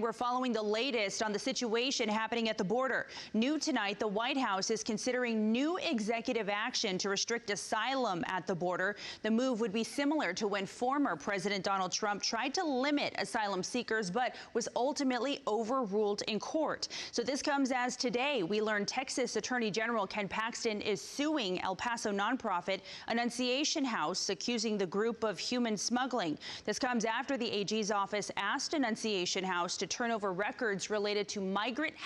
we're following the latest on the situation happening at the border. New tonight, the White House is considering new executive action to restrict asylum at the border. The move would be similar to when former President Donald Trump tried to limit asylum seekers, but was ultimately overruled in court. So this comes as today we learned Texas Attorney General Ken Paxton is suing El Paso nonprofit Annunciation House, accusing the group of human smuggling. This comes after the AG's office asked Annunciation House to turn over records related to migrants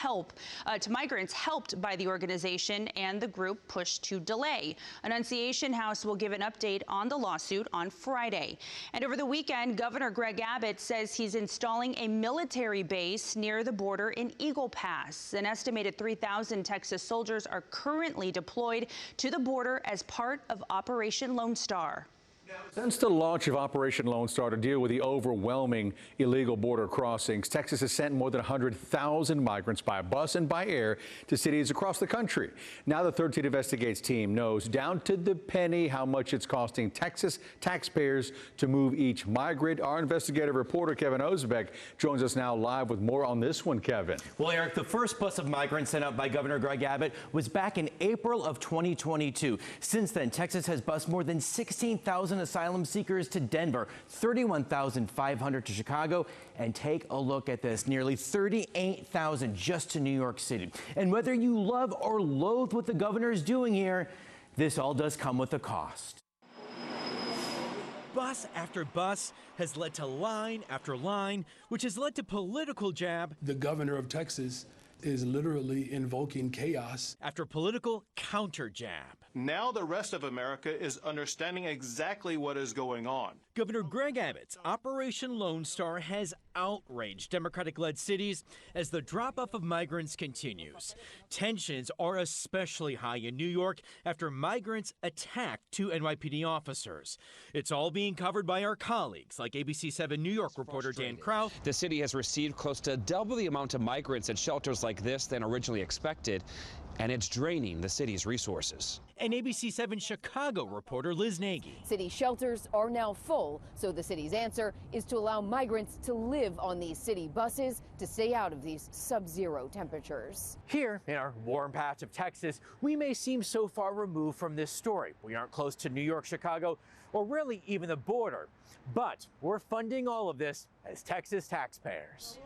helped by the organization, and the group pushed to delay. Annunciation House will give an update on the lawsuit on Friday. And over the weekend, Governor Greg Abbott says he's installing a military base near the border in Eagle Pass. An estimated 3,000 Texas soldiers are currently deployed to the border as part of Operation Lone Star. Since the launch of Operation Lone Star to deal with the overwhelming illegal border crossings, Texas has sent more than 100,000 migrants by bus and by air to cities across the country. Now the 13 Investigates team knows down to the penny how much it's costing Texas taxpayers to move each migrant. Our investigative reporter Kevin Ozbek joins us now live with more on this one. Kevin. Well, Eric, the first bus of migrants sent out by Governor Greg Abbott was back in April of 2022. Since then, Texas has bused more than 16,000 asylum seekers to Denver, 31,500 to Chicago, and take a look at this, nearly 38,000 just to New York City. And whether you love or loathe what the governor is doing here, this all does come with a cost. Bus after bus has led to line after line, which has led to political jab. The governor of Texas is literally invoking chaos. After political counter jab. Now the rest of America is understanding exactly what is going on. Governor Greg Abbott's Operation Lone Star has outraged Democratic-led cities as the drop-off of migrants continues. Tensions are especially high in New York after migrants attacked two NYPD officers. It's all being covered by our colleagues like ABC 7 New York reporter Dan Kraut. The city has received close to double the amount of migrants at shelters like this than originally expected, and it's draining the city's resources. And ABC 7 Chicago reporter Liz Nagy. City shelters are now full, so the city's answer is to allow migrants to live on these city buses to stay out of these sub-zero temperatures. Here in our warm patch of Texas, we may seem so far removed from this story. We aren't close to New York, Chicago, or really even the border. But we're funding all of this as Texas taxpayers.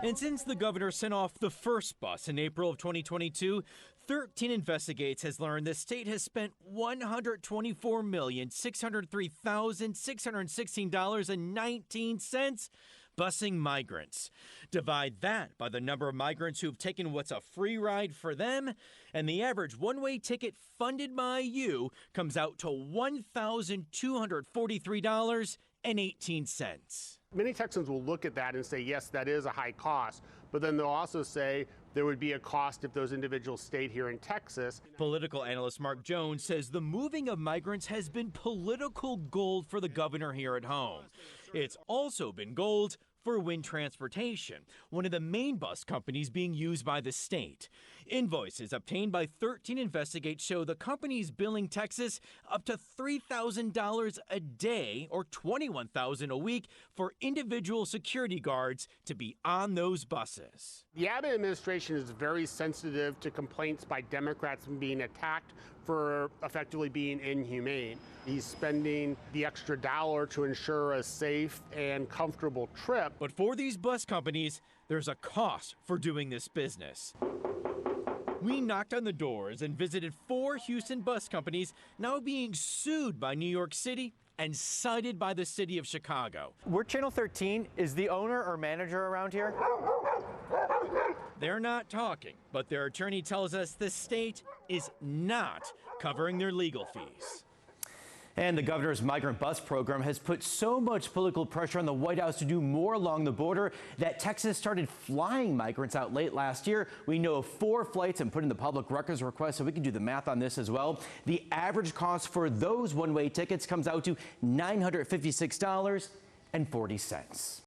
And since the governor sent off the first bus in April of 2022, 13 Investigates has learned the state has spent $124,603,616.19 busing migrants. Divide that by the number of migrants who've taken what's a free ride for them, and the average one-way ticket funded by you comes out to $1,243.18. Many Texans will look at that and say, yes, that is a high cost, but then they'll also say there would be a cost if those individuals stayed here in Texas. Political analyst Mark Jones says the moving of migrants has been political gold for the governor here at home. It's also been gold for Wind Transportation, one of the main bus companies being used by the state. Invoices obtained by 13 Investigates show the company's billing Texas up to $3,000 a day or $21,000 a week for individual security guards to be on those buses. The Abbott administration is very sensitive to complaints by Democrats being attacked for effectively being inhumane. He's spending the extra dollar to ensure a safe and comfortable trip. But for these bus companies, there's a cost for doing this business. We knocked on the doors and visited 4 Houston bus companies now being sued by New York City and cited by the city of Chicago. We're Channel 13. Is the owner or manager around here? They're not talking, but their attorney tells us the state is not covering their legal fees. And the governor's migrant bus program has put so much political pressure on the White House to do more along the border that Texas started flying migrants out late last year. We know of 4 flights and put in the public records request, so we can do the math on this as well. The average cost for those one-way tickets comes out to $956.40.